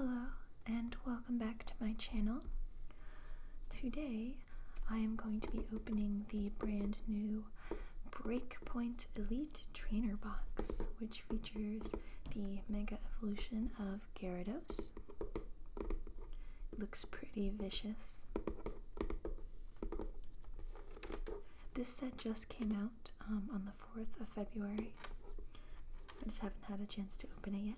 Hello and welcome back to my channel. Today I am going to be opening the brand new BreakPoint Elite Trainer Box, which features the Mega Evolution of Gyarados. It looks pretty vicious. This set just came out on the 4th of February. I just haven't had a chance to open it yet.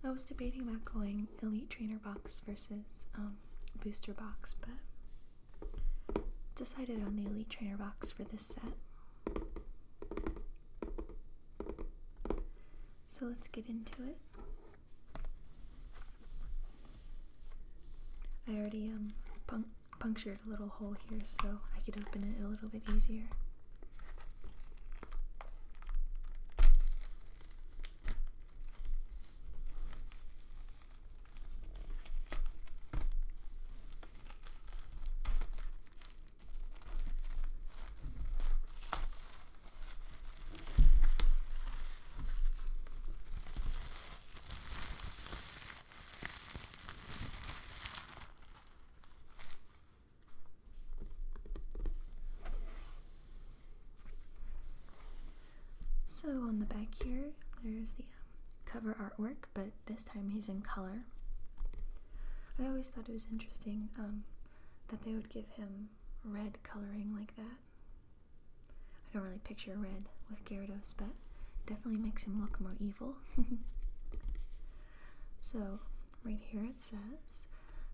I was debating about going Elite Trainer Box versus Booster Box, but decided on the Elite Trainer Box for this set. So let's get into it. I already punctured a little hole here so I could open it a little bit easier. So on the back here, there's the cover artwork, but this time he's in color. I always thought it was interesting that they would give him red coloring like that. I don't really picture red with Gyarados, but it definitely makes him look more evil. So right here it says,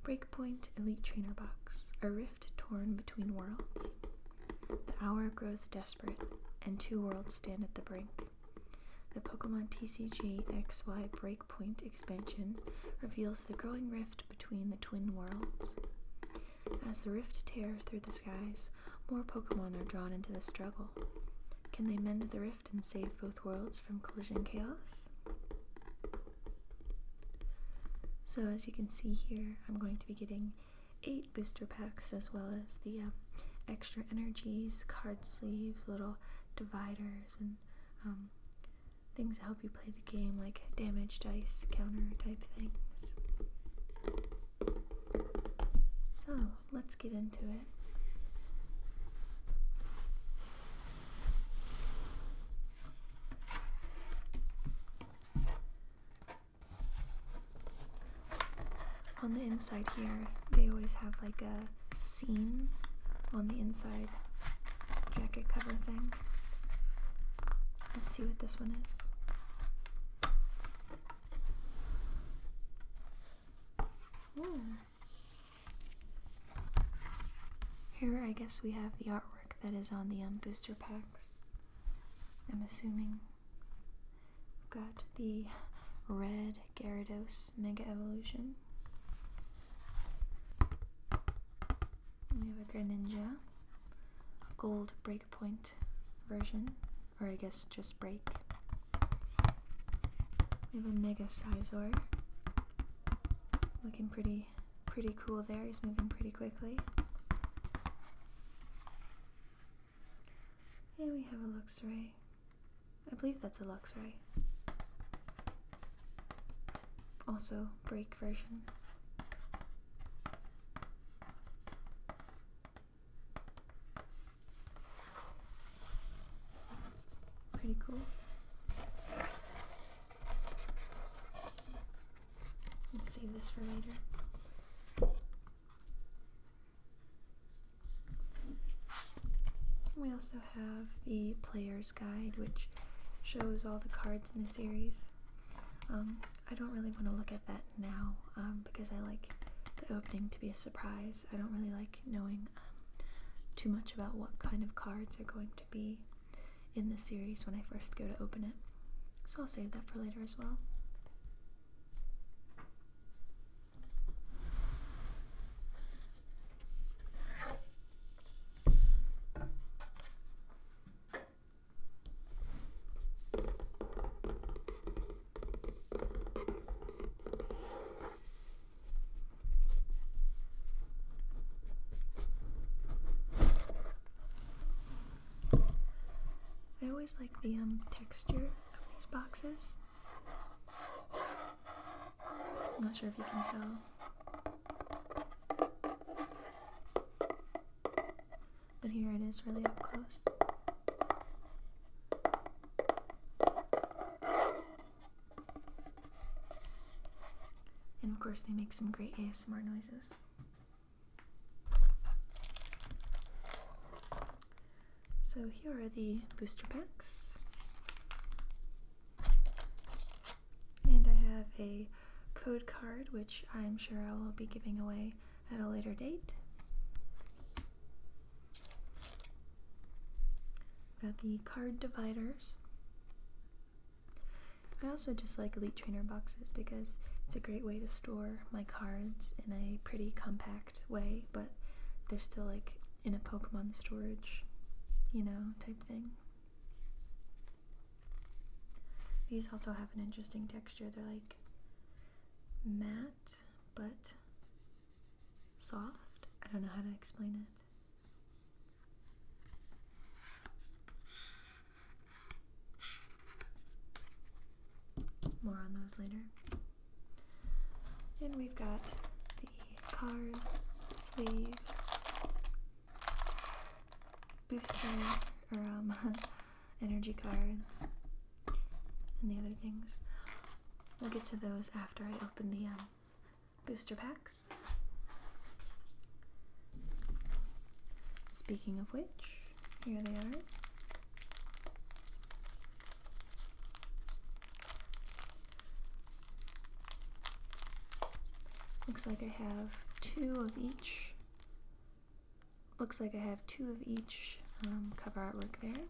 BreakPoint Elite Trainer Box, a rift torn between worlds. The hour grows desperate, and two worlds stand at the brink. The Pokemon TCG XY BreakPoint expansion reveals the growing rift between the twin worlds. As the rift tears through the skies, more Pokemon are drawn into the struggle. Can they mend the rift and save both worlds from collision chaos? So as you can see here, I'm going to be getting 8 booster packs as well as the extra energies, card sleeves, little dividers, and things that help you play the game, like damage dice, counter type things. So let's get into it. On the inside here, they always have like a scene on the inside jacket cover thing. Let's see what this one is. Ooh. Here I guess we have the artwork that is on the booster packs. I'm assuming. We've got the red Gyarados Mega Evolution. We have a Greninja, gold BreakPoint version, or I guess just Break. We have a Mega Sizor, looking pretty cool there. He's moving pretty quickly. And we have a Luxray. I believe that's a Luxray. Also Break version. Pretty cool. Let's save this for later. We also have the player's guide, which shows all the cards in the series. I don't really want to look at that now because I like the opening to be a surprise. I don't really like knowing too much about what kind of cards are going to be in the series when I first go to open it. So I'll save that for later as well. I always like the texture of these boxes. I'm not sure if you can tell. But here it is really up close. And of course they make some great ASMR noises. So here are the booster packs. And I have a code card, which I'm sure I will be giving away at a later date. Got the card dividers. I also just like Elite Trainer boxes because it's a great way to store my cards in a pretty compact way, but they're still like in a Pokemon storage, you know, type thing. These also have an interesting texture. They're like matte, but soft. I don't know how to explain it. More on those later. And we've got the card sleeves, booster, or energy cards, and the other things. We'll get to those after I open the booster packs. Speaking of which, here they are. Looks like I have two of each. Cover artwork there.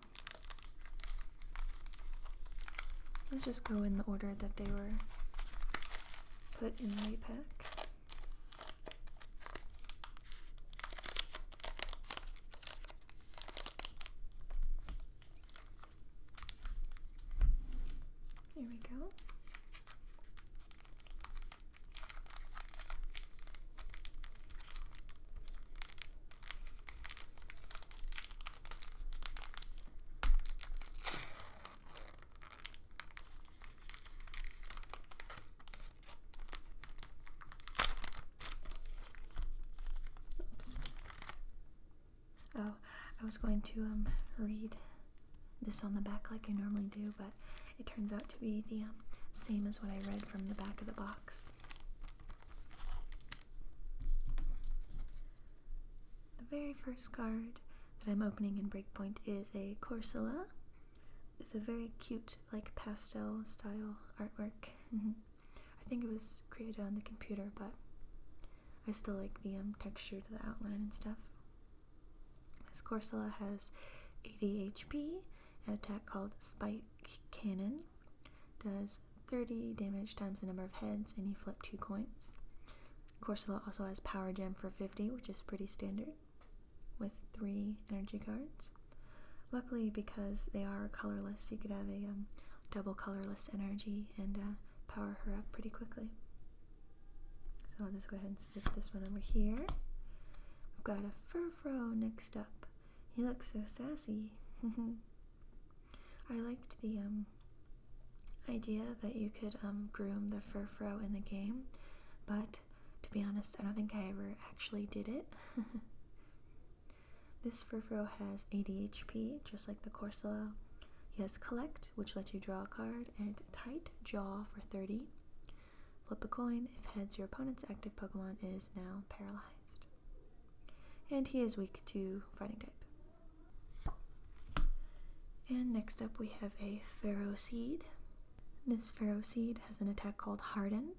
Let's just go in the order that they were put in the right pack. Here we go. Oh, I was going to read this on the back like I normally do, but it turns out to be the same as what I read from the back of the box. The very first card that I'm opening in BreakPoint is a Corsola with a very cute, like, pastel style artwork. I think it was created on the computer, but I still like the texture to the outline and stuff. This Corsola has 80 HP, an attack called Spike Cannon, does 30 damage times the number of heads, and you flip 2 coins. Corsola also has Power Gem for 50, which is pretty standard, with 3 energy cards. Luckily, because they are colorless, you could have a double colorless energy and power her up pretty quickly. So I'll just go ahead and stick this one over here. We've got a Furfro next up. He looks so sassy. I liked the idea that you could groom the Furfro in the game, but to be honest, I don't think I ever actually did it. This Furfro has 80 HP, just like the Corsola. He has Collect, which lets you draw a card, and Tight Jaw for 30. Flip a coin. If heads, your opponent's active Pokemon is now paralyzed. And he is weak to Fighting type. And next up we have a Ferroseed. This Ferroseed has an attack called Harden.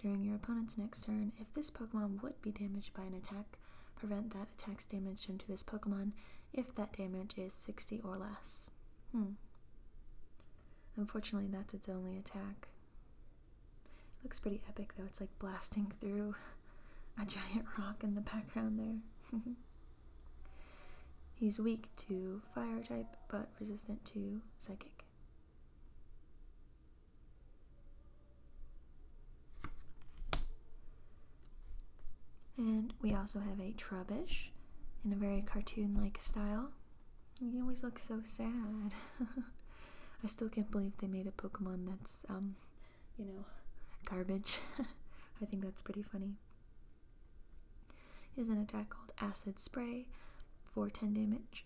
During your opponent's next turn, if this Pokemon would be damaged by an attack, prevent that attack's damage done to this Pokemon if that damage is 60 or less. Unfortunately, that's its only attack. It looks pretty epic though. It's like blasting through a giant rock in the background there. He's weak to Fire type, but resistant to Psychic. And we also have a Trubbish in a very cartoon-like style. He always looks so sad. I still can't believe they made a Pokemon that's, garbage. I think that's pretty funny. He has an attack called Acid Spray for 10 damage.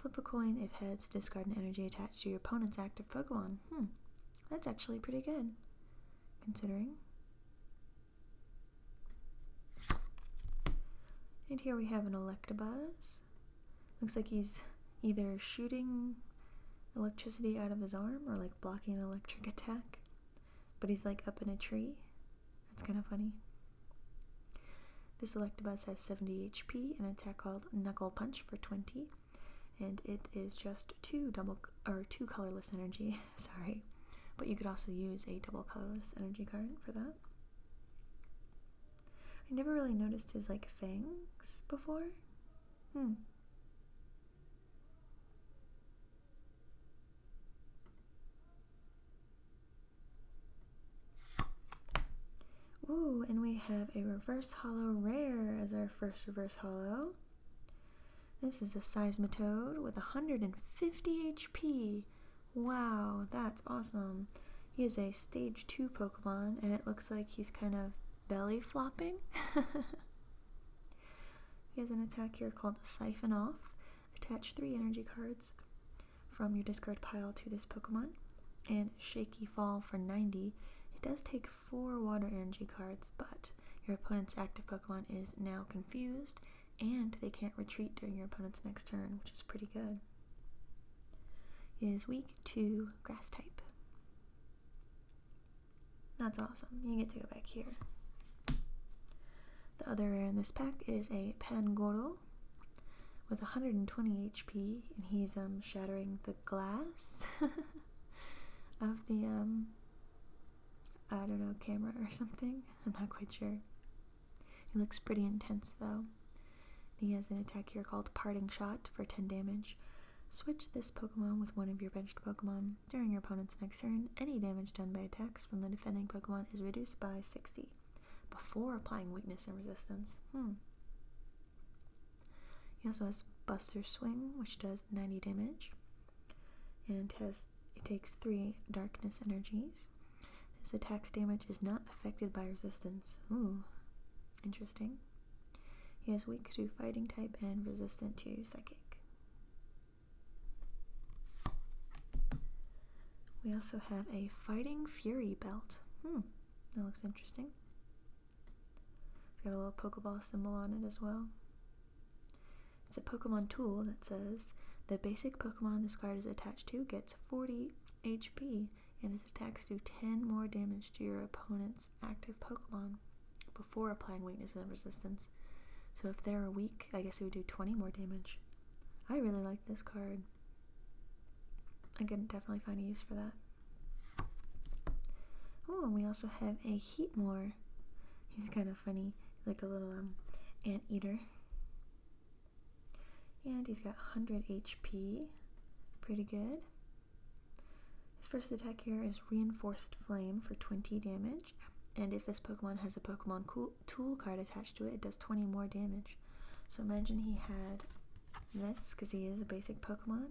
Flip a coin. If heads, discard an energy attached to your opponent's active Pokemon. That's actually pretty good, considering. And here we have an Electabuzz. Looks like he's either shooting electricity out of his arm or like blocking an electric attack. But he's like up in a tree. That's kind of funny. This Electabuzz has 70 HP, an attack called Knuckle Punch for 20. And it is just two colorless energy. Sorry. But you could also use a double colorless energy card for that. I never really noticed his like fangs before. Ooh, and we have a reverse holo rare as our first reverse holo. This is a Seismitoad with 150 HP. Wow, that's awesome. He is a stage 2 Pokemon, and it looks like he's kind of belly flopping. He has an attack here called Siphon Off. Attach 3 energy cards from your discard pile to this Pokemon. And Shaky Fall for 90. It does take 4 water energy cards, but your opponent's active Pokemon is now confused, and they can't retreat during your opponent's next turn, which is pretty good. He is weak to Grass type. That's awesome. You get to go back here. The other rare in this pack is a Pangoro with 120 HP, and he's shattering the glass of the I don't know, camera or something. I'm not quite sure. He looks pretty intense though. He has an attack here called Parting Shot for 10 damage. Switch this Pokemon with one of your benched Pokemon. During your opponent's next turn, any damage done by attacks from the defending Pokemon is reduced by 60 before applying weakness and resistance. He also has Buster Swing, which does 90 damage, and it takes 3 darkness energies. This attack's damage is not affected by resistance. Ooh, interesting. He is weak to Fighting type and resistant to Psychic. We also have a Fighting Fury belt. That looks interesting. It's got a little Pokeball symbol on it as well. It's a Pokemon tool that says the basic Pokemon this card is attached to gets 40 HP, and its attacks do 10 more damage to your opponent's active Pokemon before applying weakness and resistance. So if they're weak, I guess it would do 20 more damage. I really like this card. I could definitely find a use for that. Oh, and we also have a Heatmore. He's kind of funny, like a little anteater. And he's got 100 HP. Pretty good. His first attack here is Reinforced Flame for 20 damage. And if this Pokemon has a Pokemon tool card attached to it, it does 20 more damage. So imagine he had this, because he is a basic Pokemon.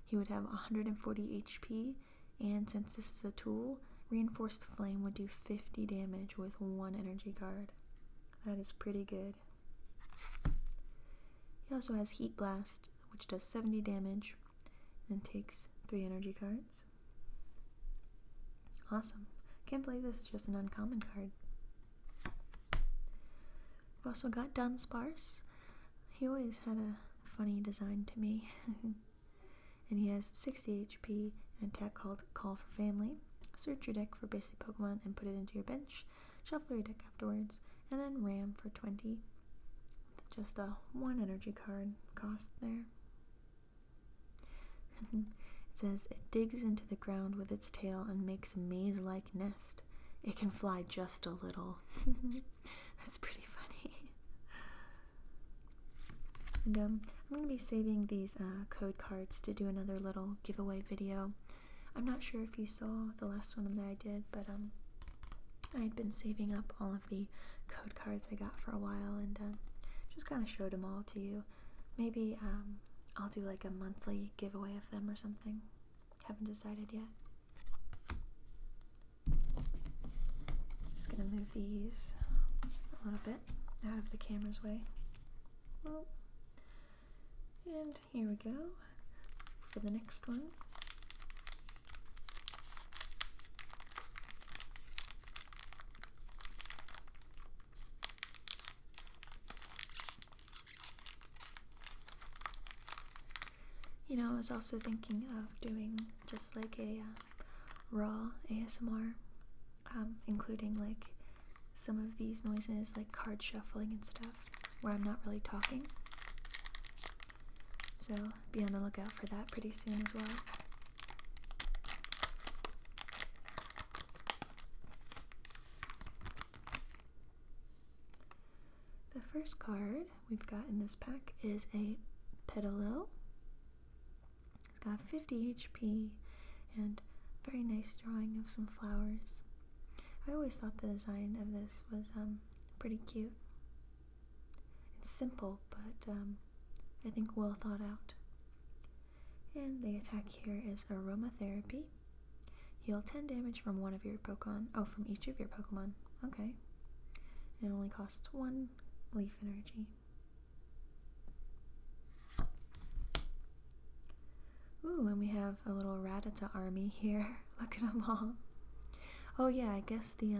He would have 140 HP, and since this is a tool, Reinforced Flame would do 50 damage with 1 energy card. That is pretty good. He also has Heat Blast, which does 70 damage, and takes 3 energy cards. Awesome. Can't believe this is just an uncommon card. We've also got Dunsparce. He always had a funny design to me. And he has 60 HP, an attack called Call for Family. Search your deck for basic Pokemon and put it into your bench. Shuffle your deck afterwards, and then ram for 20. With just a 1 energy card cost there. It says, it digs into the ground with its tail and makes a maze-like nest. It can fly just a little. That's pretty funny. And I'm going to be saving these code cards to do another little giveaway video. I'm not sure if you saw the last one that I did, but I had been saving up all of the code cards I got for a while, and just kind of showed them all to you. Maybe I'll do like a monthly giveaway of them or something. Haven't decided yet. just gonna move these a little bit out of the camera's way. Well, and here we go for the next one. You know, I was also thinking of doing just like a raw ASMR, including like some of these noises like card shuffling and stuff, where I'm not really talking. So be on the lookout for that pretty soon as well. The first card we've got in this pack is a Petalil. It's got 50 HP and very nice drawing of some flowers. I always thought the design of this was pretty cute. It's simple, but I think well thought out. And the attack here is Aromatherapy. Heal 10 damage from one of your Pokemon. Oh, from each of your Pokemon. Okay. It only costs 1 leaf energy. Ooh, and we have a little Rattata army here. Look at them all. Oh yeah, I guess the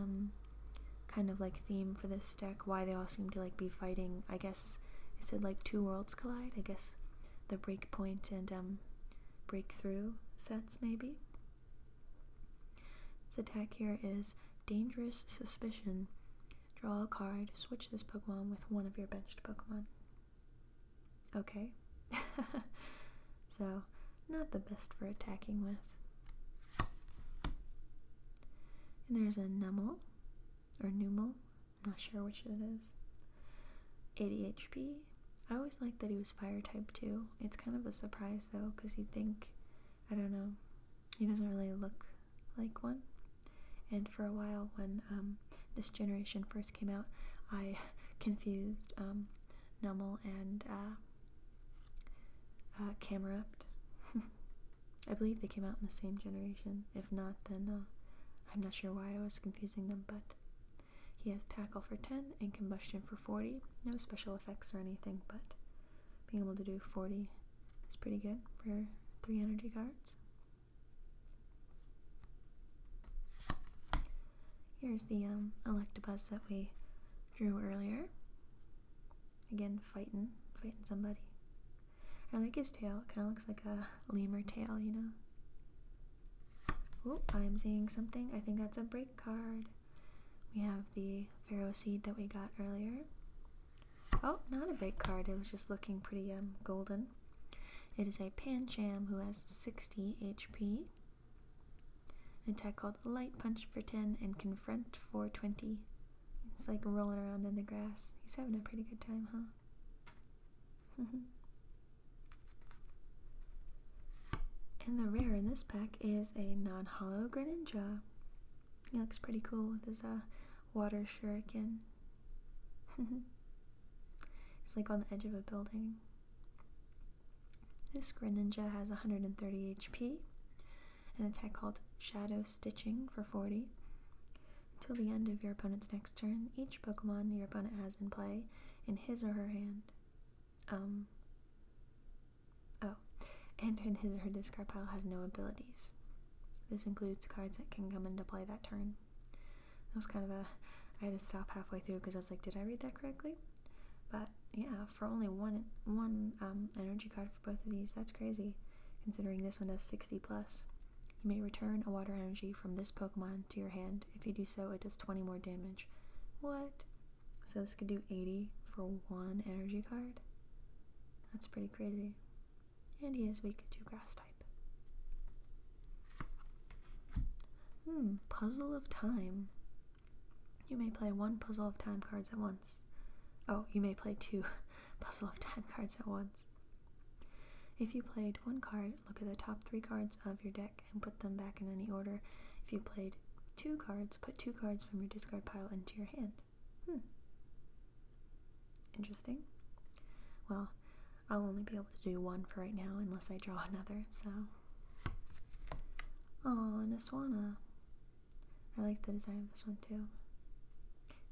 kind of like theme for this deck, why they all seem to like be fighting, I guess it said like 2 worlds collide. I guess the BreakPoint and Breakthrough sets maybe. This attack here is Dangerous Suspicion. Draw a card, switch this Pokemon with one of your benched Pokemon. Okay. So, not the best for attacking with. And there's a Numel, or Numel, I'm not sure which it is. 80 HP. I always liked that he was fire type too. It's kind of a surprise though, because you'd think, I don't know, he doesn't really look like one. And for a while when this generation first came out, I confused Numel and Camerupt. I believe they came out in the same generation. If not, then I'm not sure why I was confusing them, but he has Tackle for 10 and Combustion for 40. No special effects or anything, but being able to do 40 is pretty good for 3 energy cards. Here's the Electabuzz that we drew earlier. Again, fighting somebody. I like his tail. It kind of looks like a lemur tail, you know. Oh, I'm seeing something. I think that's a break card. We have the Pharaoh Seed that we got earlier. Oh, not a break card. It was just looking pretty golden. It is a Pancham who has 60 HP. An attack called Light Punch for 10 and Confront for 20. It's like rolling around in the grass. He's having a pretty good time, huh? And the rare in this pack is a non-hollow Greninja. He looks pretty cool with his water shuriken. He's like on the edge of a building. This Greninja has 130 HP. An attack called Shadow Stitching for 40. Until the end of your opponent's next turn, each Pokemon your opponent has in play in his or her hand. And in his or her discard pile has no abilities. This includes cards that can come into play that turn. That was kind of I had to stop halfway through because I was like, did I read that correctly? But yeah, for only one energy card for both of these, that's crazy, considering this one does 60 plus. You may return a water energy from this Pokemon to your hand. If you do so, it does 20 more damage. What? So this could do 80 for 1 energy card? That's pretty crazy. And he is weak to grass type. Puzzle of Time. You may play 1 Puzzle of Time cards at once. Oh, you may play 2 Puzzle of Time cards at once. If you played 1 card, look at the top 3 cards of your deck and put them back in any order. If you played 2 cards, put 2 cards from your discard pile into your hand. Interesting. Well, I'll only be able to do 1 for right now unless I draw another, so. Oh, Niswana. I like the design of this one too.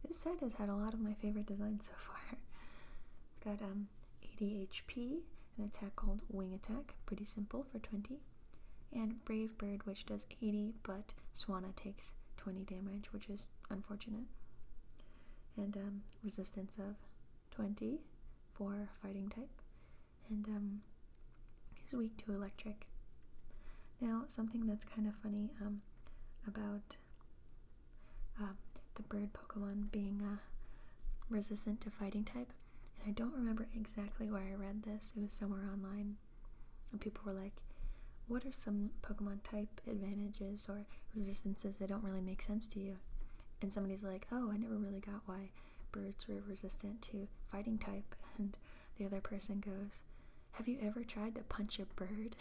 This set has had a lot of my favorite designs so far. It's got 80 HP, an attack called Wing Attack, pretty simple for 20, and Brave Bird, which does 80, but Swanna takes 20 damage, which is unfortunate. And resistance of 20 for fighting type, and he's weak to electric. Now, something that's kind of funny about the bird Pokemon being resistant to fighting type, and I don't remember exactly where I read this, it was somewhere online, and people were like, what are some Pokemon type advantages or resistances that don't really make sense to you? And somebody's like, oh, I never really got why birds were resistant to fighting type, and the other person goes, have you ever tried to punch a bird?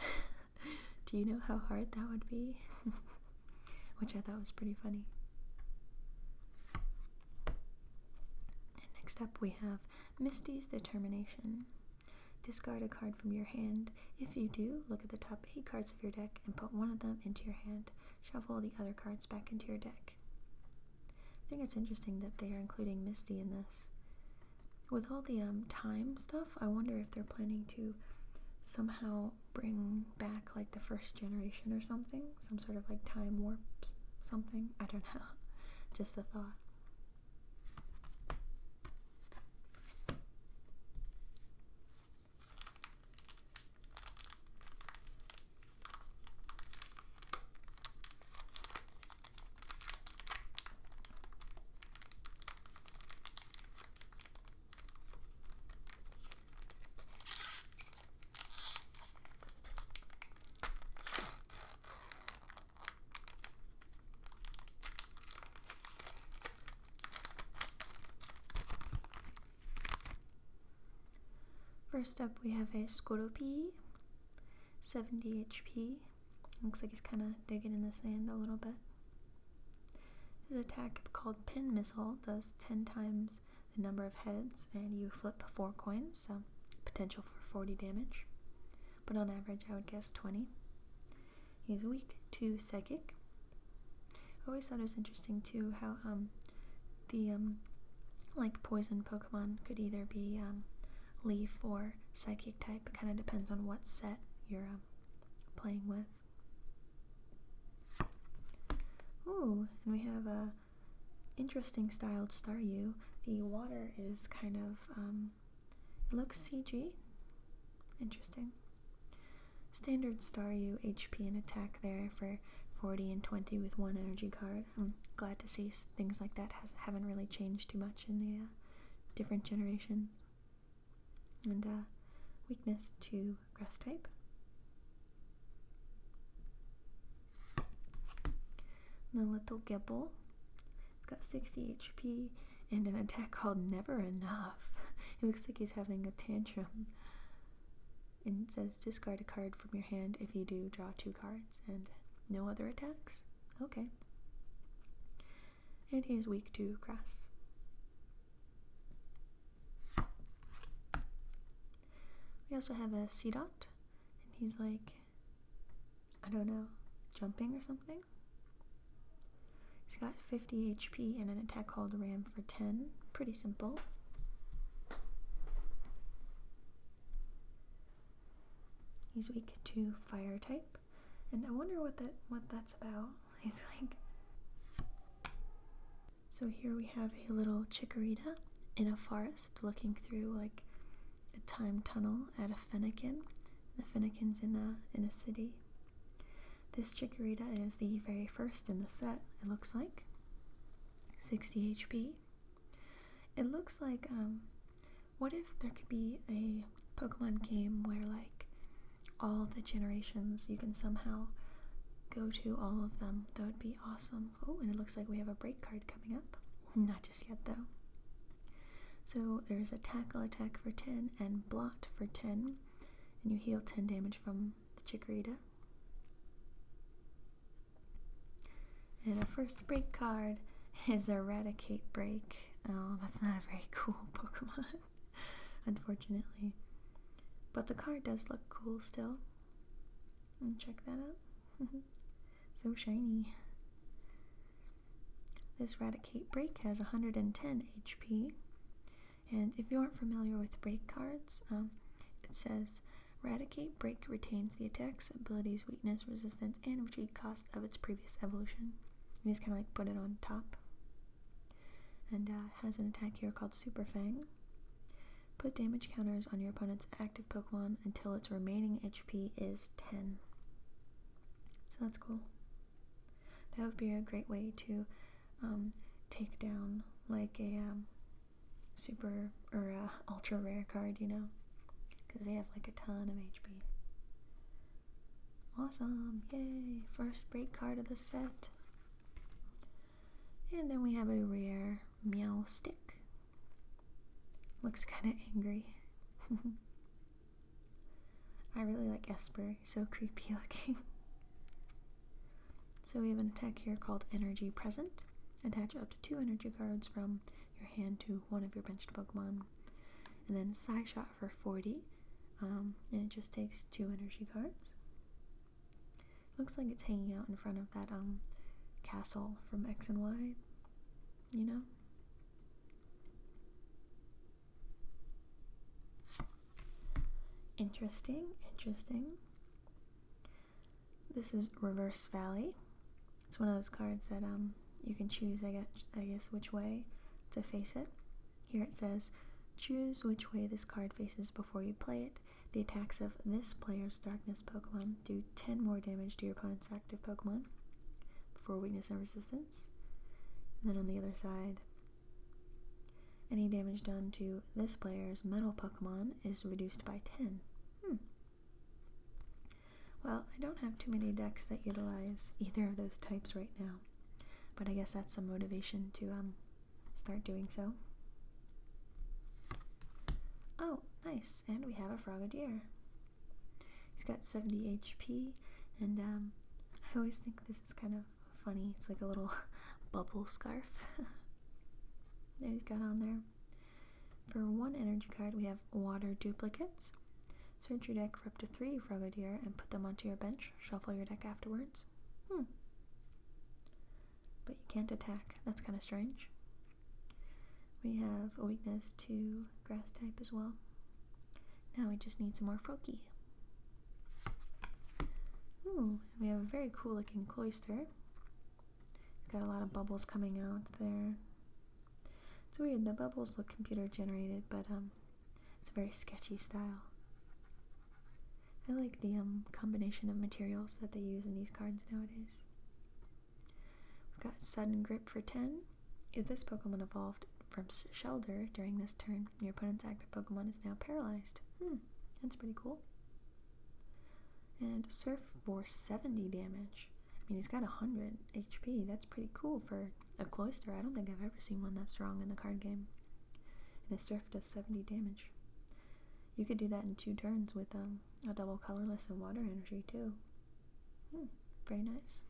Do you know how hard that would be? Which I thought was pretty funny. And next up we have Misty's Determination. Discard a card from your hand. If you do, look at the top 8 cards of your deck and put one of them into your hand. Shuffle the other cards back into your deck. I think it's interesting that they are including Misty in this. With all the time stuff, I wonder if they're planning to somehow bring back like the first generation or something, some sort of like time warps, something, I don't know, just a thought. First up we have a Skorupi, 70 HP. Looks like he's kind of digging in the sand a little bit. His attack, called Pin Missile, does 10 times the number of heads, and you flip 4 coins, so potential for 40 damage. But on average I would guess 20. He's weak to Psychic. I always thought it was interesting too how the like poison Pokemon could either be Leaf or Psychic type. It kind of depends on what set you're playing with. Ooh, and we have a interesting styled Staryu. The water is kind of, it looks CG. Interesting. Standard Staryu HP and attack there for 40 and 20 with 1 energy card. I'm glad to see things like that haven't really changed too much in the different generations. And weakness to grass type. The little Gibble, it's got 60 HP and an attack called Never Enough. It looks like he's having a tantrum. And it says discard a card from your hand. If you do, draw 2 cards and no other attacks. Okay. And he's weak to grass. We also have a Seedot, and he's like, I don't know, jumping or something. He's got 50 HP and an attack called Ram for 10. Pretty simple. He's weak to fire type, and I wonder what that's about. He's like. So here we have a little Chikorita in a forest looking through like a time tunnel at a Fennekin. The Fennekin's in a city. This Chikorita is the very first in the set, it looks like. 60 HP. It looks like, what if there could be a Pokemon game where like all the generations, you can somehow go to all of them? That would be awesome. Oh, and it looks like we have a break card coming up. Not just yet though. So there's a tackle attack for 10 and blot for 10, and you heal 10 damage from the Chikorita. And our first break card is Eradicate Break. Oh, that's not a very cool Pokemon, unfortunately. But the card does look cool still. And check that out. So shiny. This Eradicate Break has 110 HP, and if you aren't familiar with break cards, it says Eradicate Break retains the attacks, abilities, weakness, resistance, and retreat cost of its previous evolution. You just kind of like put it on top. And has an attack here called Super Fang. Put damage counters on your opponent's active Pokemon until its remaining HP is 10. So that's cool. That would be a great way to take down like a super or ultra rare card, you know, because they have like a ton of HP. Awesome! Yay! First break card of the set. And then we have a rare Meow Stick. Looks kind of angry. I really like Esper. He's so creepy looking. So we have an attack here called Energy Present. Attach up to 2 energy cards from your hand to one of your benched Pokemon. And then Psy Shot for 40. And it just takes 2 energy cards. Looks like it's hanging out in front of that castle from X and Y, you know? Interesting. This is Reverse Valley. It's one of those cards that you can choose, I guess, which way to face it. Here it says, choose which way this card faces before you play it. The attacks of this player's Darkness Pokemon do 10 more damage to your opponent's active Pokemon for weakness and resistance. And then on the other side, any damage done to this player's Metal Pokemon is reduced by 10. Well, I don't have too many decks that utilize either of those types right now, but I guess that's some motivation to start doing so. Oh, nice, and we have a Frogadier. He's got 70 HP, and I always think this is kind of funny. It's like a little bubble scarf that he's got on there. For 1 energy card, we have Water Duplicates. Search your deck for up to 3 Frogadier and put them onto your bench. Shuffle your deck afterwards. But you can't attack. That's kind of strange. We have a weakness to Grass type as well. Now we just need some more Froakie. Ooh, we have a very cool looking Cloyster. It's got a lot of bubbles coming out there. It's weird, the bubbles look computer generated, but it's a very sketchy style. I like the combination of materials that they use in these cards nowadays. We've got Sudden Grip for 10. If this Pokemon evolved from Shelter during this turn, your opponent's active Pokemon is now paralyzed. That's pretty cool. And Surf for 70 damage. I mean, he's got 100 HP. That's pretty cool for a Cloyster. I don't think I've ever seen one that strong in the card game. And a Surf does 70 damage. You could do that in 2 turns with a double colorless and water energy too. Very nice.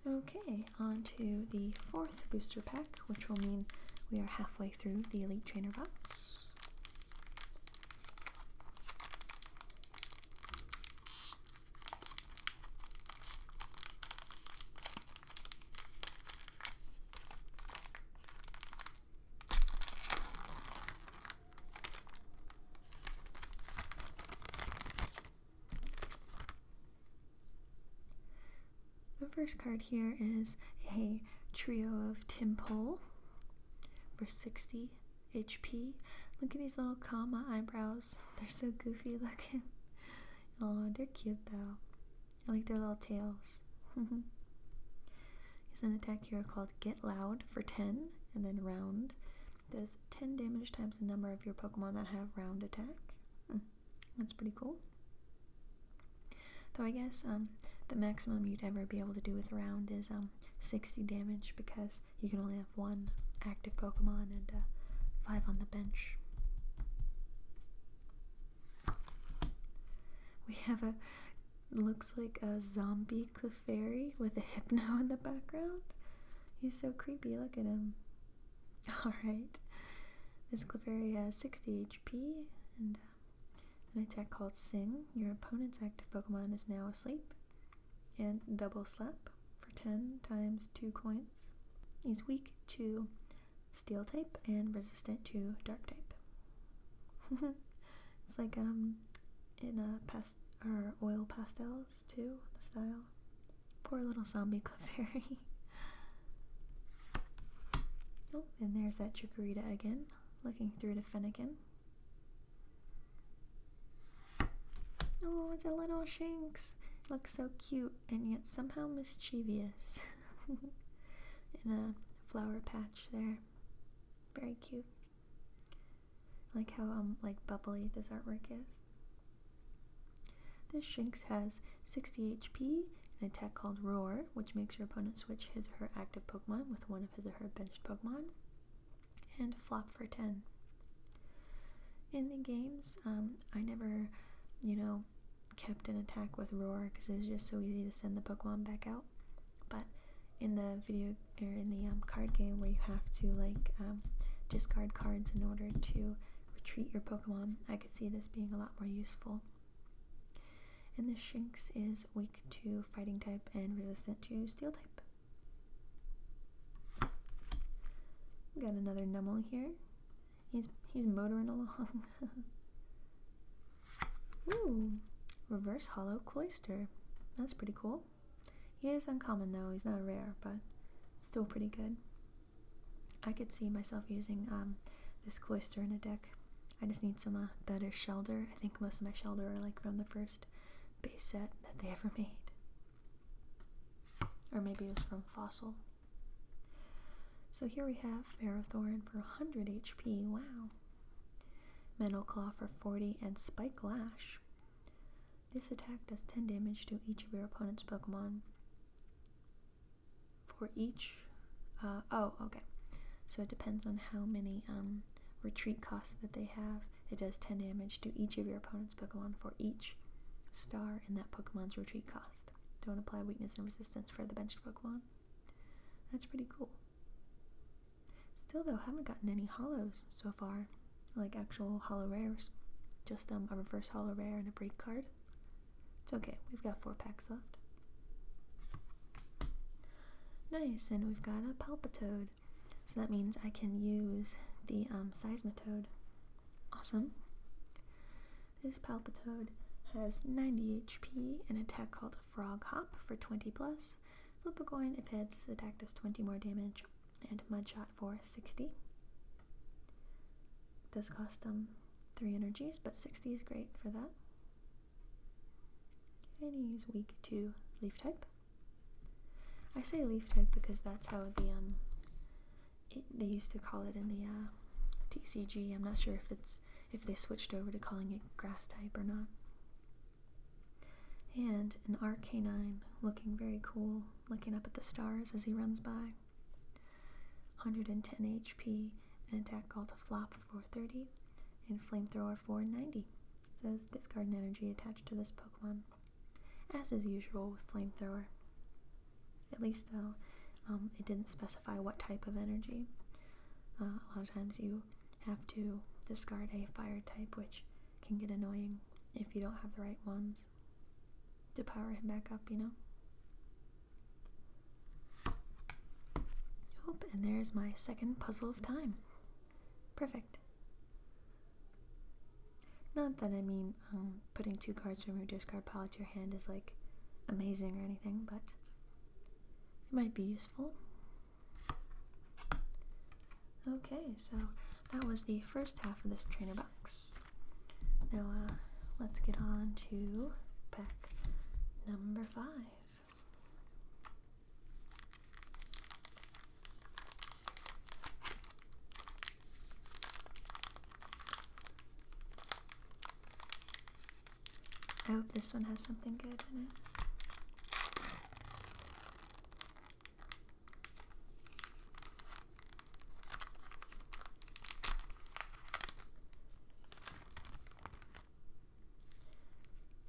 Okay, on to the 4th booster pack, which will mean we are halfway through the Elite Trainer box. The first card here is a trio of Timpole for 60 HP. Look at these little comma eyebrows. They're so goofy looking. Oh, they're cute though. I like their little tails. Here's an attack here called Get Loud for 10, and then Round. Does 10 damage times the number of your Pokemon that have Round attack. That's pretty cool. Though I guess the maximum you'd ever be able to do with Round is 60 damage, because you can only have 1 active Pokemon and 5 on the bench. We have looks like a zombie Clefairy with a Hypno in the background. He's so creepy, look at him. Alright, this Clefairy has 60 HP, and an attack called Sing. Your opponent's active Pokemon is now asleep. And Double Slap for 10 times 2 coins. He's weak to Steel type and resistant to Dark type. It's like in oil pastels too, the style. Poor little zombie Clefairy. Oh, and there's that Chikorita again, looking through to Fennekin. Oh, it's a little Shinx. Looks so cute and yet somehow mischievous. In a flower patch there. Very cute. I like how like bubbly this artwork is. This Shinx has 60 HP, an attack called Roar, which makes your opponent switch his or her active Pokemon with one of his or her benched Pokemon, and Flop for 10. In the games, I never, kept an attack with Roar because it was just so easy to send the Pokemon back out. But in the card game where you have to discard cards in order to retreat your Pokemon, I could see this being a lot more useful. And this Shinx is weak to Fighting type and resistant to Steel type. We got another Numel here. He's motoring along. Ooh, Reverse Hollow Cloyster. That's pretty cool. He is uncommon though, he's not rare, but still pretty good. I could see myself using this Cloyster in a deck. I just need some better Shelder. I think most of my Shelder are from the first base set that they ever made. Or maybe it was from Fossil. So here we have Ferrothorn for 100 HP, wow. Metal Claw for 40 and Spike Lash. This attack does 10 damage to each of your opponent's Pokemon. For each, okay. So it depends on how many retreat costs that they have. It does 10 damage to each of your opponent's Pokemon for each star in that Pokemon's retreat cost. Don't apply weakness and resistance for the benched Pokemon. That's pretty cool. Still though, haven't gotten any hollows so far, like actual holo rares. Just a reverse holo rare and a break card. It's okay, we've got 4 packs left. Nice, and we've got a Palpitoad. So that means I can use the Seismitoad. Awesome. This Palpitoad has 90 HP, an attack called Frog Hop for 20 plus. Flip a coin, if heads, this attack does 20 more damage, and Mudshot for 60. Does cost 3 energies, but 60 is great for that. And he's weak to Leaf type. I say Leaf type because that's how they used to call it in the TCG. I'm not sure if they switched over to calling it Grass type or not. And an Arcanine, looking very cool, looking up at the stars as he runs by. 110 HP, an attack called Flop for 30, and Flamethrower for 90. It says discard an energy attached to this Pokemon, as is usual with Flamethrower. At least though, it didn't specify what type of energy. A lot of times you have to discard a fire type, which can get annoying if you don't have the right ones to power him back up, Oh, and there's my second puzzle of time. Perfect. Not that I mean putting 2 cards from your discard pile to your hand is amazing or anything, but it might be useful. Okay, so that was the first half of this trainer box. Now let's get on to pack number 5. I hope this one has something good in it.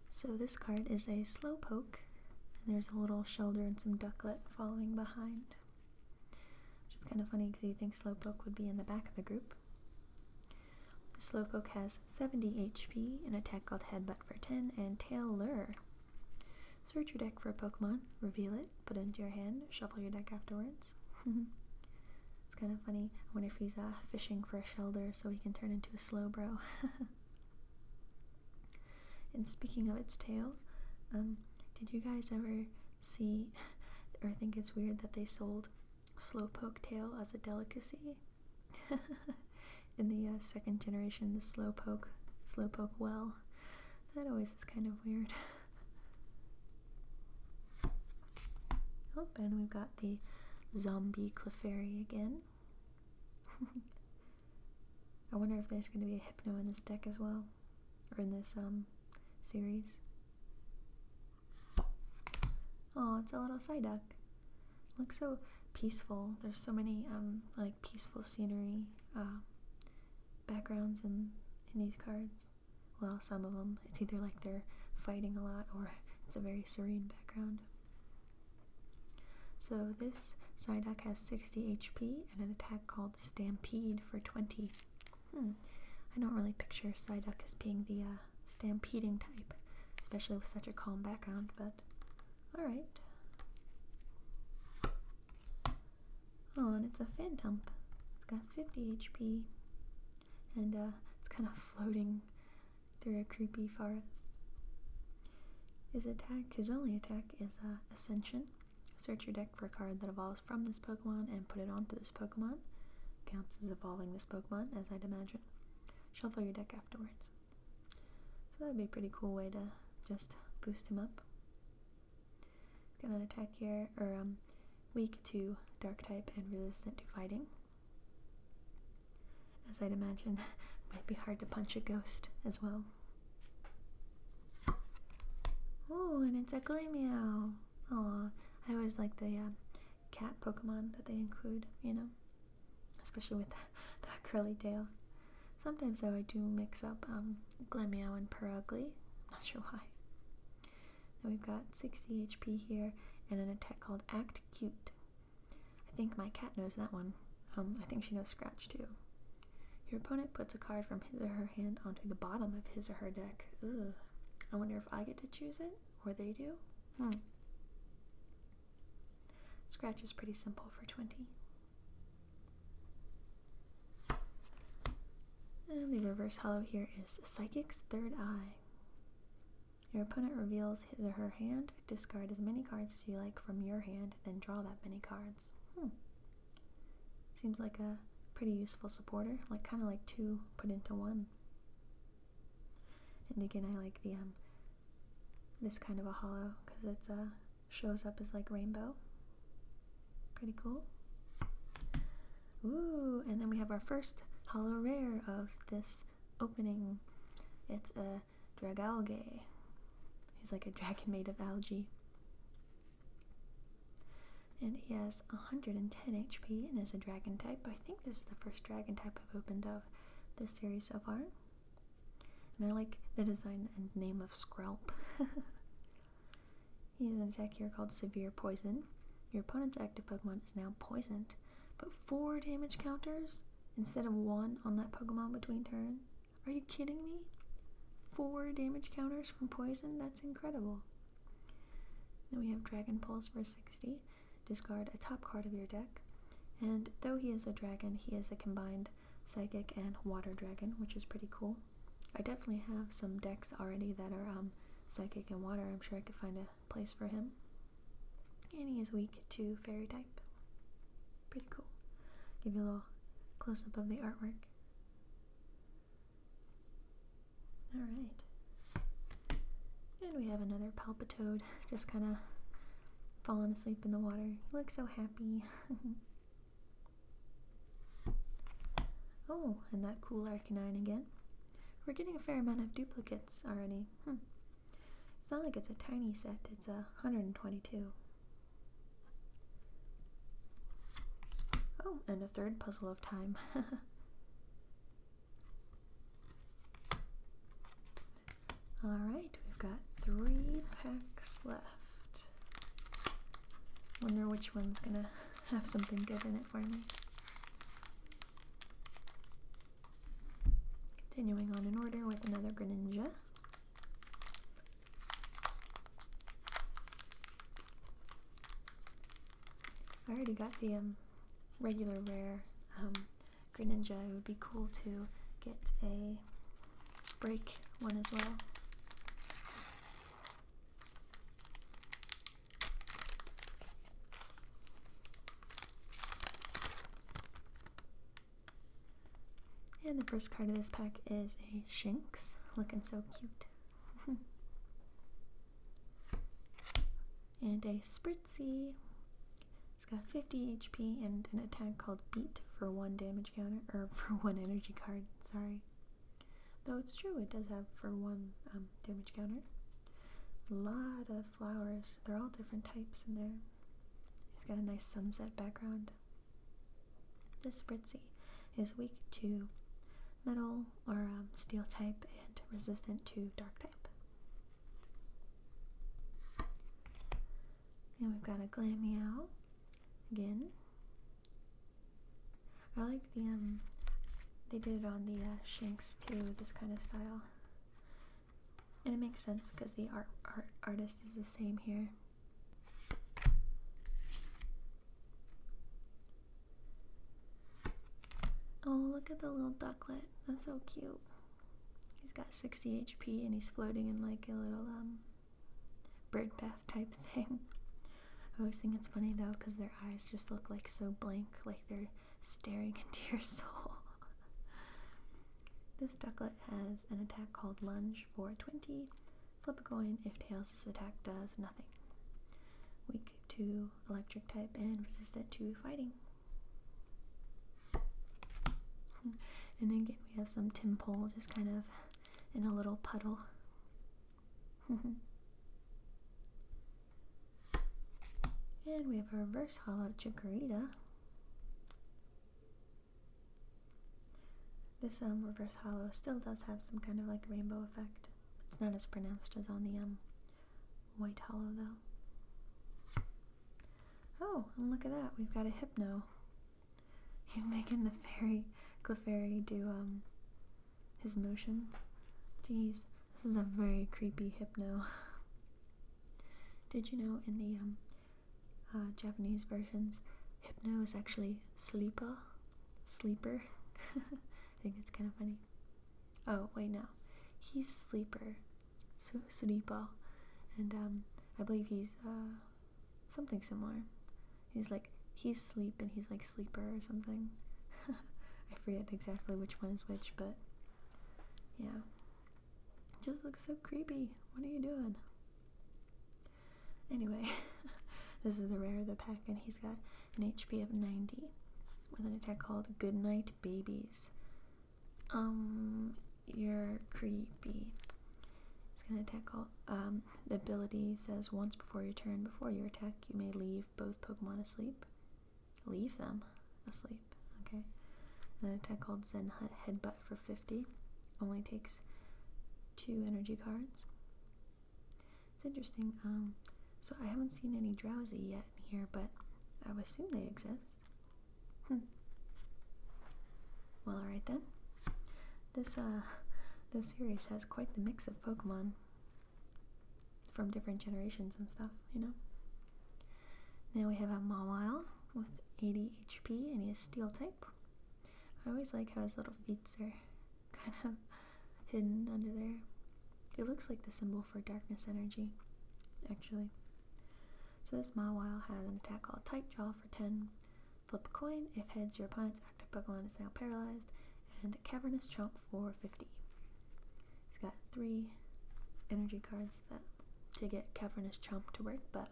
So this card is a Slowpoke, and there's a little Shelder and some Ducklet following behind. Which is kind of funny because you think Slowpoke would be in the back of the group. Slowpoke has 70 HP, an attack called Headbutt for 10, and Tail Lure. Search your deck for a Pokemon, reveal it, put it into your hand, shuffle your deck afterwards. It's kind of funny. I wonder if he's fishing for a Shelder so he can turn into a Slowbro. And speaking of its tail, did you guys ever see or think it's weird that they sold Slowpoke tail as a delicacy? In the second generation, the Slowpoke well. That always was kind of weird. Oh, and we've got the zombie Clefairy again. I wonder if there's going to be a Hypno in this deck as well, or in this series. Oh, it's a little Psyduck. Looks so peaceful. There's so many like peaceful scenery backgrounds in these cards. Well, some of them. It's either like they're fighting a lot or it's a very serene background. So this Psyduck has 60 HP and an attack called Stampede for 20. I don't really picture Psyduck as being the stampeding type, especially with such a calm background, but alright. Oh, and it's a Phantump. It's got 50 HP, and it's kind of floating through a creepy forest. His only attack is Ascension. Search your deck for a card that evolves from this Pokemon and put it onto this Pokemon. Counts as evolving this Pokemon, as I'd imagine. Shuffle your deck afterwards. So that'd be a pretty cool way to just boost him up. Got an attack here, or weak to Dark type and resistant to fighting. As I'd imagine, might be hard to punch a ghost as well. Oh, and it's a Glameow. Aw, I always like the cat Pokemon that they include, you know, especially with that curly tail. Sometimes though I do mix up Glameow and Purugly. I'm not sure why. Then we've got 60 HP here and an attack called Act Cute. I think my cat knows that one. I think she knows Scratch too. Your opponent puts a card from his or her hand onto the bottom of his or her deck. Ugh. I wonder if I get to choose it or they do. Scratch is pretty simple for 20. And the reverse holo here is Psychic's Third Eye. Your opponent reveals his or her hand, discard as many cards as you like from your hand, then draw that many cards. Seems like a pretty useful supporter, like kind of like two put into one. And again, I like the this kind of a holo because it's shows up as like rainbow. Pretty cool. Ooh, and then we have our first holo rare of this opening. It's a Dragalge. He's like a dragon made of algae. And he has 110 HP and is a dragon type. I think this is the first dragon type I've opened of this series so far. And I like the design and name of Skrelp. He has an attack here called Severe Poison. Your opponent's active Pokemon is now poisoned, but 4 damage counters instead of 1 on that Pokemon between turn. Are you kidding me? 4 damage counters from poison? That's incredible. Then we have Dragon Pulse for 60. Discard a top card of your deck. And though he is a dragon, he is a combined Psychic and Water Dragon, which is pretty cool. I definitely have some decks already that are Psychic and Water. I'm sure I could find a place for him. And he is weak to Fairy type. Pretty cool. Give you a little close-up of the artwork. Alright. And we have another Palpitoad, just kind of falling asleep in the water. He looks so happy. Oh, and that cool Arcanine again. We're getting a fair amount of duplicates already. It's not like it's a tiny set, it's 122. Oh, and a third Puzzle of Time. Alright, we've got 3 packs left. Wonder which one's gonna have something good in it for me. Continuing on in order with another Greninja. I already got the regular rare Greninja. It would be cool to get a break one as well. And the first card of this pack is a Shinx, looking so cute. And a Spritzy. It's got 50 HP and an attack called Beat for 1 damage counter, or for 1 energy card, sorry. Though it's true, it does have for 1 damage counter. A lot of flowers. They're all different types in there. It's got a nice sunset background. This Spritzy is weak to metal or steel type and resistant to dark type. And we've got a Glameow again. I like the they did it on the Shinx too, this kind of style, and it makes sense because the artist is the same here. Oh, look at the little ducklet. That's so cute. He's got 60 HP and he's floating in like a little bird bath type thing. I always think it's funny though because their eyes just look like so blank, like they're staring into your soul. This ducklet has an attack called Lunge for 20. Flip a coin. If tails, this attack does nothing. Weak to electric type and resistant to fighting. And again, we have some Timpole just kind of in a little puddle. And we have a reverse hollow Chikorita. This reverse hollow still does have some kind of like rainbow effect. It's not as pronounced as on the white hollow though. Oh, and look at that, we've got a Hypno. He's making the Clefairy do his motions. Jeez, this is a very creepy Hypno. Did you know in the Japanese versions, Hypno is actually sleeper? I think it's kind of funny. Oh, wait, no. He's Sleeper. Sleeper. And I believe he's something similar. He's Sleep and he's like Sleeper or something. I forget exactly which one is which, but yeah. It just looks so creepy. What are you doing? Anyway, this is the rare of the pack, and he's got an HP of 90 with an attack called Goodnight Babies. You're creepy. It's gonna attack all, the ability says once before your turn, before your attack, you may leave both Pokemon asleep. Leave them asleep, okay. And an attack called Zen Headbutt for 50. Only takes 2 energy cards. It's interesting, so I haven't seen any Drowsy yet in here, but I would assume they exist. Well, alright then. This series has quite the mix of Pokemon from different generations and stuff, you know? Now we have a Mawile with 80 HP, and he is Steel type. I always like how his little feet are kind of hidden under there. It looks like the symbol for darkness energy, actually. So this Mawile has an attack called Tight Jaw for 10. Flip a coin. If heads, your opponent's active Pokemon is now paralyzed. And Cavernous Chomp for 50. He's got 3 energy cards to get Cavernous Chomp to work, but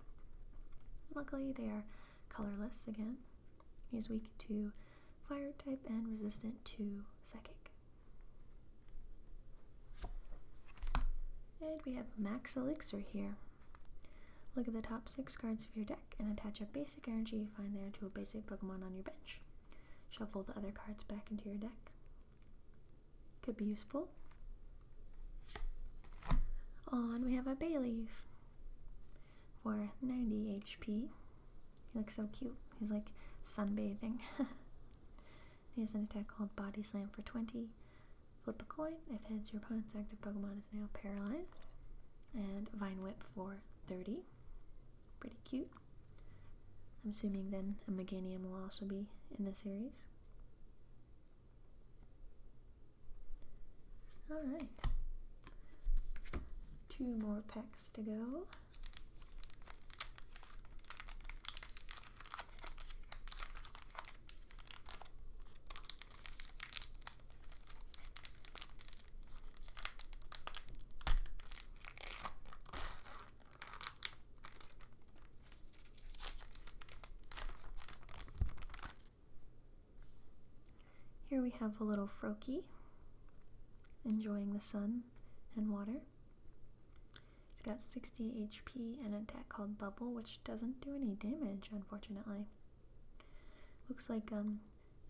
luckily they are colorless again. He's weak to fire type and resistant to psychic. And we have Max Elixir here. Look at the top 6 cards of your deck and attach a basic energy you find there to a basic Pokemon on your bench. Shuffle the other cards back into your deck. Could be useful. On we have a Bayleaf for 90 HP. He looks so cute. He's like sunbathing. He has an attack called Body Slam for 20. flip a coin. If heads, your opponent's active Pokemon is now paralyzed. And Vine Whip for 30. Pretty cute. I'm assuming then a Meganium will also be in the series. Alright. 2 more packs to go. Here we have a little Froakie enjoying the sun and water. It's got 60 HP and an attack called Bubble, which doesn't do any damage, unfortunately. Looks like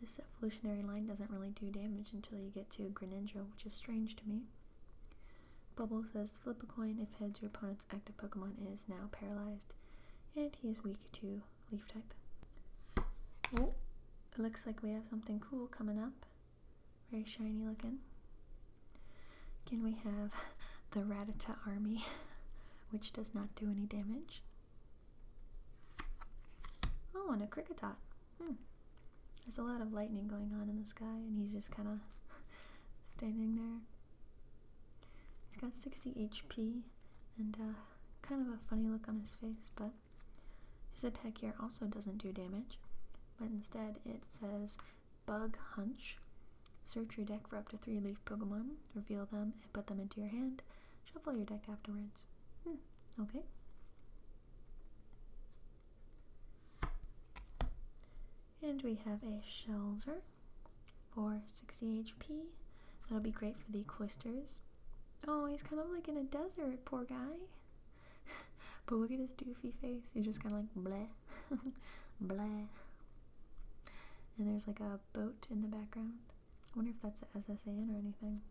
this evolutionary line doesn't really do damage until you get to Greninja, which is strange to me. Bubble says, flip a coin. If heads, your opponent's active Pokemon is now paralyzed, and he is weak to Leaf type. Oh, it looks like we have something cool coming up. Very shiny looking. Again, we have the Rattata army, which does not do any damage. Oh, and a Kricketot. There's a lot of lightning going on in the sky, and he's just kind of standing there. He's got 60 HP and kind of a funny look on his face, but his attack here also doesn't do damage. But instead it says Bug Hunch. Search your deck for up to 3 leaf Pokemon, reveal them, and put them into your hand. Shuffle your deck afterwards. Okay. And we have a Shelter for 60 HP. That'll be great for the Cloisters. Oh, he's kind of like in a desert, poor guy. But look at his doofy face. He's just kind of like bleh. Bleh. And there's like a boat in the background. I wonder if that's a SSAN or anything.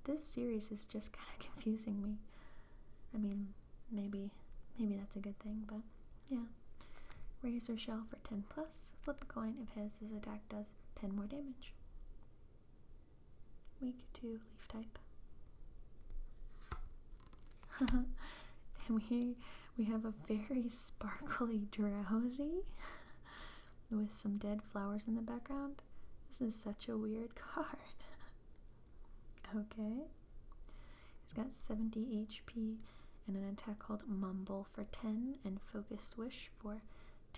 This series is just kind of confusing me. I mean, maybe that's a good thing, but yeah. Razor Shell for 10 plus. Flip a coin. If his attack does 10 more damage. Weak to Leaf type. And we have a very sparkly Drowsy with some dead flowers in the background. This is such a weird card. Okay. He's got 70 HP and an attack called Mumble for 10 and Focused Wish for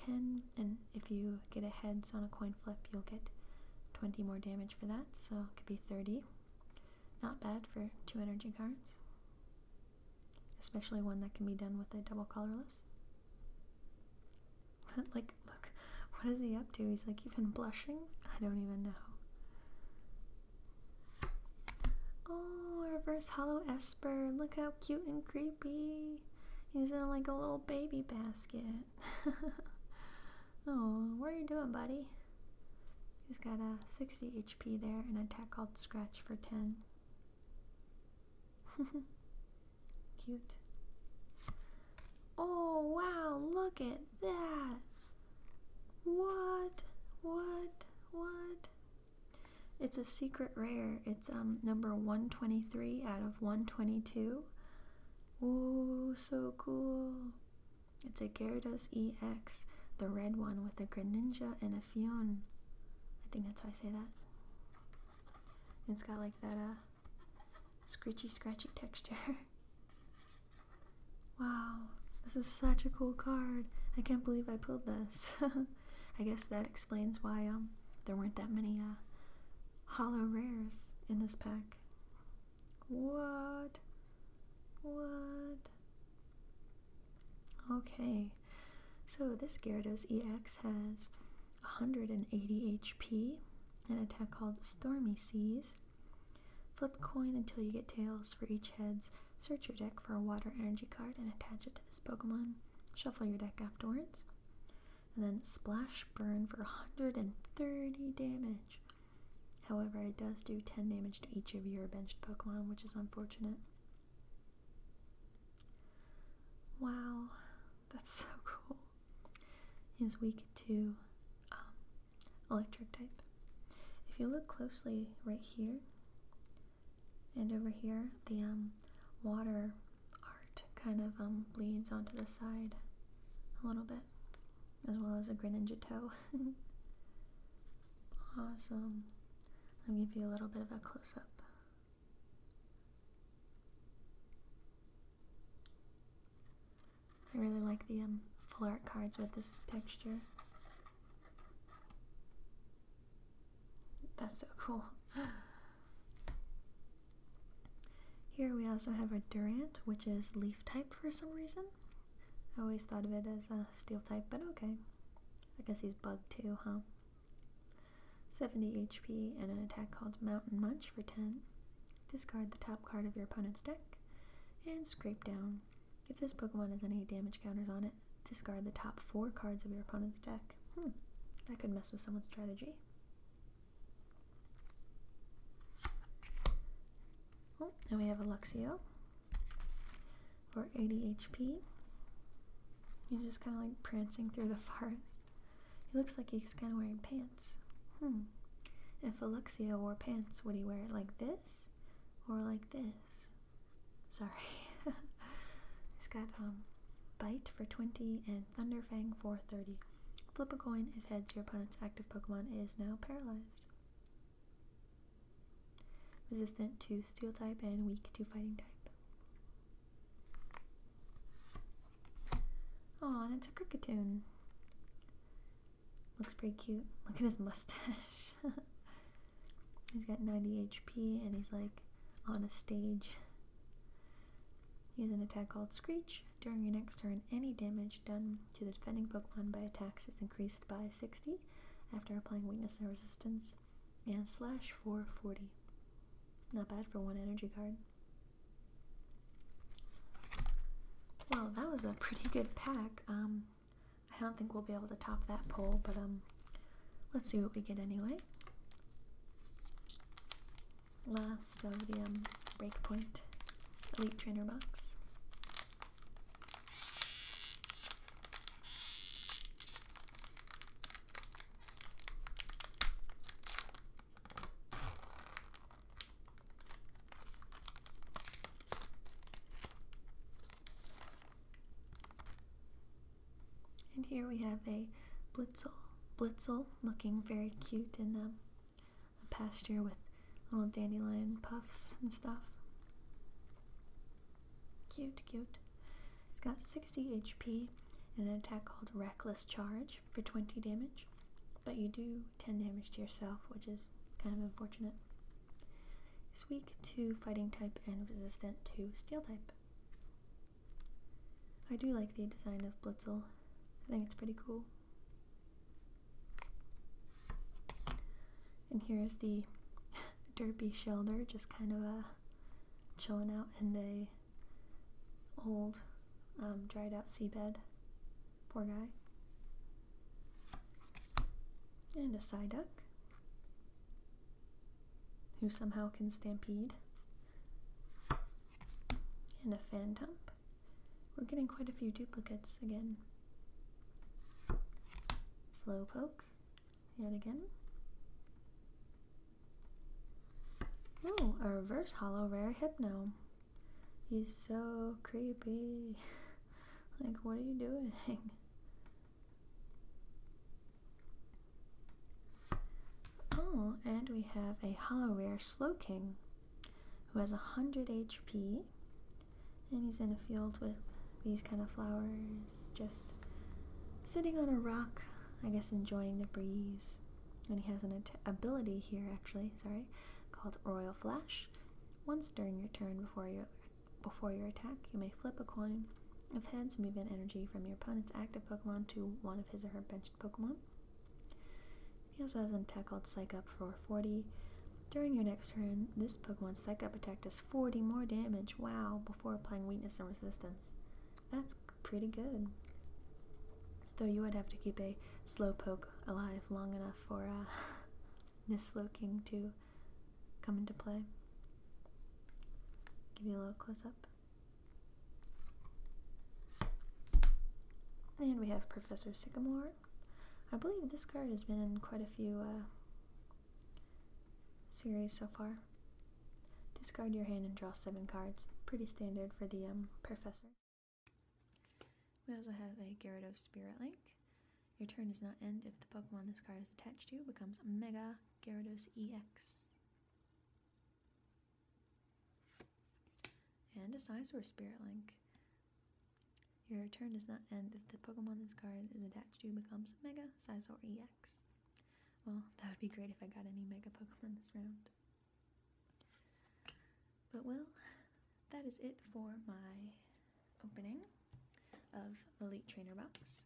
10. And if you get a heads on a coin flip, you'll get 20 more damage for that. So it could be 30. Not bad for 2 energy cards. Especially one that can be done with a double colorless. Like, look, what is he up to? He's like even blushing? I don't even know. Oh, reverse hollow Esper. Look how cute and creepy. He's in like a little baby basket. Oh, what are you doing, buddy? He's got a 60 HP there and an attack called Scratch for 10. Cute. Oh, wow, look at that. What? It's a secret rare. It's number 123 out of 122. Oh, so cool. It's a Gyarados EX, the red one with a Greninja and a Fionn. I think that's how I say that. And it's got like that scratchy texture. Wow, this is such a cool card. I can't believe I pulled this. I guess that explains why there weren't that many hollow rares in this pack. What? Okay, so this Gyarados EX has 180 HP, an attack called Stormy Seas. Flip a coin until you get tails. For each heads, search your deck for a water energy card and attach it to this Pokemon. Shuffle your deck afterwards. And then Splash Burn for 130 damage. However, it does do 10 damage to each of your benched Pokemon, which is unfortunate. Wow, that's so cool. He's weak to electric type. If if you look closely right here and over here, the water art kind of bleeds onto the side a little bit, as well as a Greninja toe. Awesome. I'll give you a little bit of a close-up. I really like the full art cards with this texture. That's so cool. Here we also have a Durant, which is leaf type for some reason. I always thought of it as a steel type, but okay. I guess he's bug too, huh? 70 HP and an attack called Mountain Munch for 10. Discard the top card of your opponent's deck and scrape down. If this Pokemon has any damage counters on it, discard the top 4 cards of your opponent's deck. That could mess with someone's strategy. Oh, and we have a Luxio for 80 HP. He's just kind of like prancing through the forest. He looks like he's kind of wearing pants. If a Luxio wore pants, would he wear it like this or like this? Sorry. He's got Bite for 20 and Thunderfang for 30. Flip a coin. If heads, your opponent's active Pokemon is now paralyzed. Resistant to Steel type and weak to Fighting type. Oh, and it's a Cricketune. Looks pretty cute. Look at his mustache. He's got 90 HP and he's like on a stage. He has an attack called Screech. During your next turn, any damage done to the defending Pokemon by attacks is increased by 60 after applying weakness and resistance, and slash for 40. Not bad for one energy card. Well, that was a pretty good pack. I don't think we'll be able to top that poll, but let's see what we get anyway. Last of the BreakPoint Elite Trainer box. And here we have a Blitzel looking very cute in a pasture with little dandelion puffs and stuff. Cute. It's got 60 HP and an attack called Reckless Charge for 20 damage, but you do 10 damage to yourself, which is kind of unfortunate. It's weak to Fighting type and resistant to Steel type. I do like the design of Blitzel. I think it's pretty cool. And here's the derpy Shelder, just kind of chilling out in a old dried out seabed. Poor guy. And a Psyduck, who somehow can stampede. And a Phantom. We're getting quite a few duplicates again. Slowpoke, yet again. Oh, a reverse holo rare Hypno. He's so creepy. Like, what are you doing? Oh, and we have a holo rare Slowking, who has 100 HP, and he's in a field with these kind of flowers, just sitting on a rock, I guess enjoying the breeze. And he has an ability here, called Royal Flash. Once during your turn before your attack, you may flip a coin. If heads, move in energy from your opponent's active Pokemon to one of his or her benched Pokemon. He also has an attack called Psych Up for 40. During your next turn, this Pokemon's Psych Up attack does 40 more damage, wow, before applying weakness and resistance. That's pretty good. Though you would have to keep a Slowpoke alive long enough for this Slowking to come into play. Give you a little close-up. And we have Professor Sycamore. I believe this card has been in quite a few series so far. Discard your hand and draw 7 cards. Pretty standard for the Professor. We also have a Gyarados Spirit Link. Your turn does not end if the Pokemon this card is attached to becomes Mega Gyarados EX. And a Scizor Spirit Link. Your turn does not end if the Pokemon this card is attached to becomes Mega Scizor EX. Well, that would be great if I got any Mega Pokemon this round. But well, that is it for my opening of the Elite Trainer box.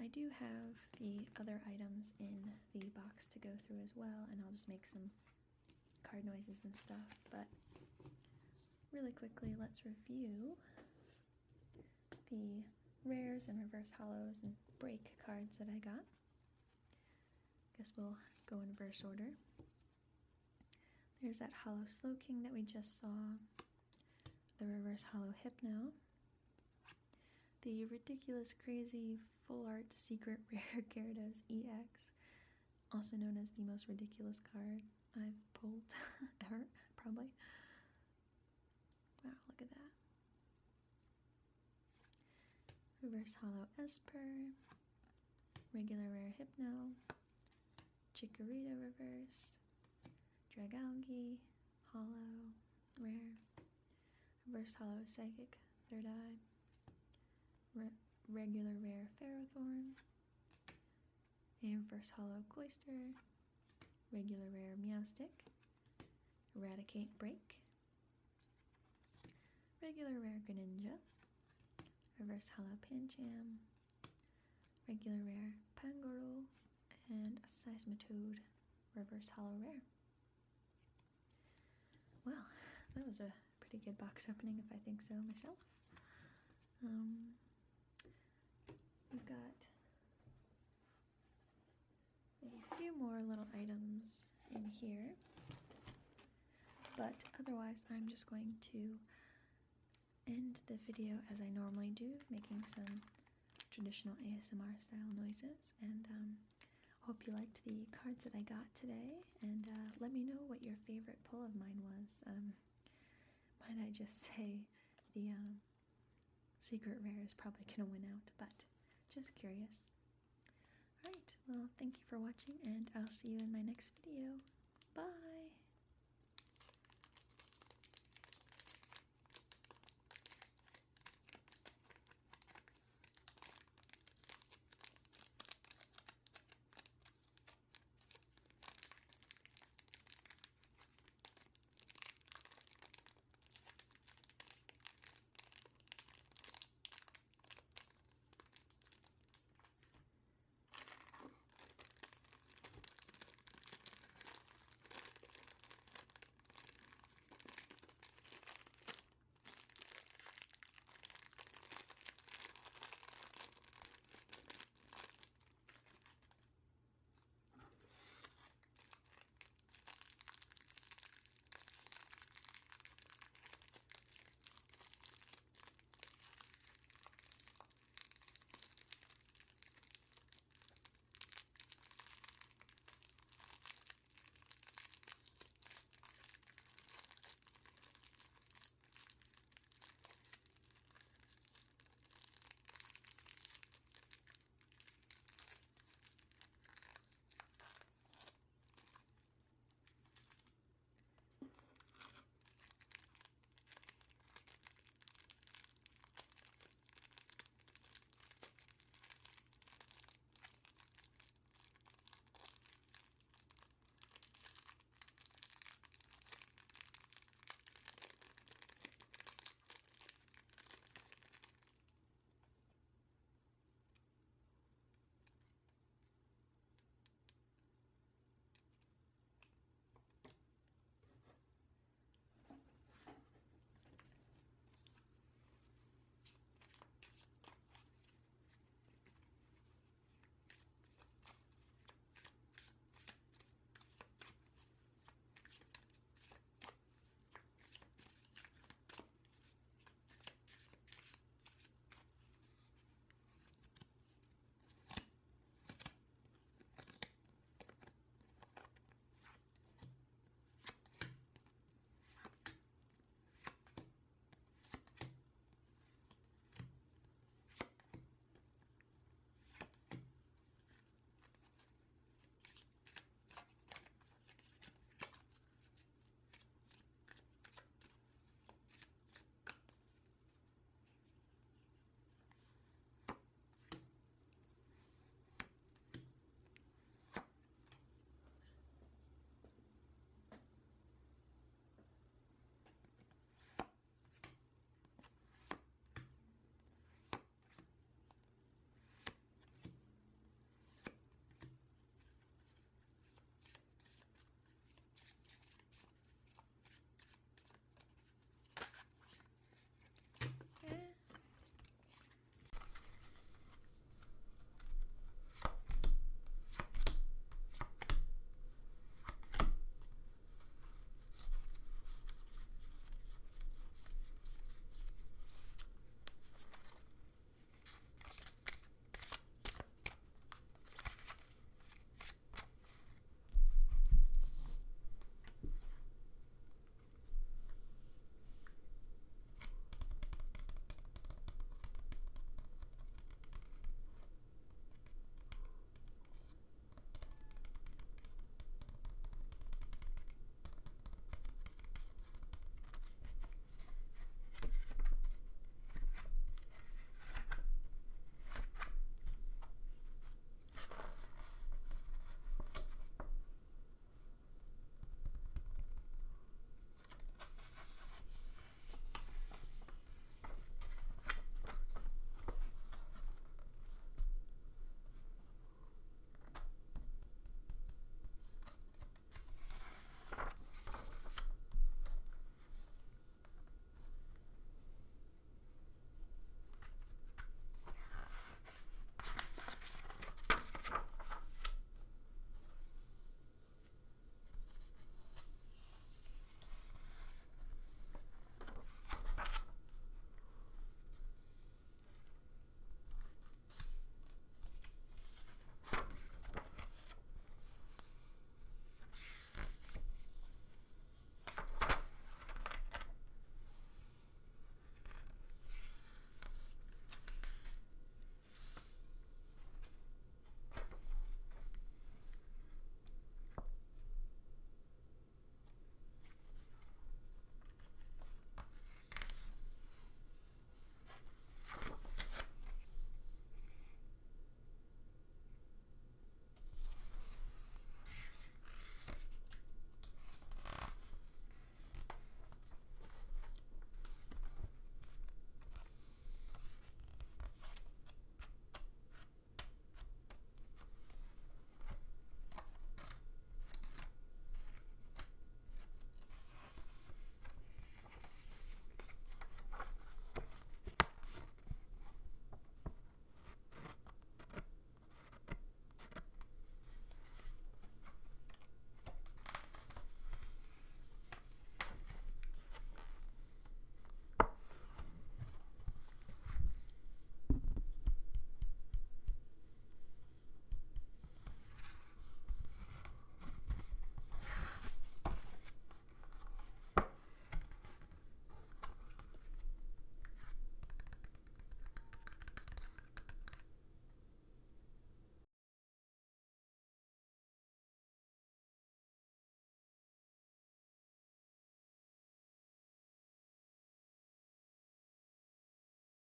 I do have the other items in the box to go through as well, and I'll just make some card noises and stuff, but really quickly, let's review the rares and reverse hollows and break cards that I got. Guess we'll go in reverse order. There's that Hollow Slowking that we just saw, the reverse hollow Hypno, the ridiculous crazy full art secret rare Gyarados EX, also known as the most ridiculous card I've pulled ever, probably. Wow, look at that. Reverse hollow Esper, regular rare Hypno, Chikorita reverse, Dragalge, hollow, rare, reverse hollow Psychic, third eye, regular rare Ferrothorn, a reverse hollow Cloyster, regular rare Meowstic, Eradicate Break, regular rare Greninja, reverse hollow Pancham, regular rare Pangoro, and a Seismitoad reverse hollow rare. Well, that was a pretty good box opening if I think so myself. We've got a few more little items in here, but otherwise I'm just going to end the video as I normally do, making some traditional ASMR style noises, and hope you liked the cards that I got today, and let me know what your favorite pull of mine was. Might I just say the secret rare is probably gonna win out, but just curious. Alright, well, thank you for watching, and I'll see you in my next video. Bye!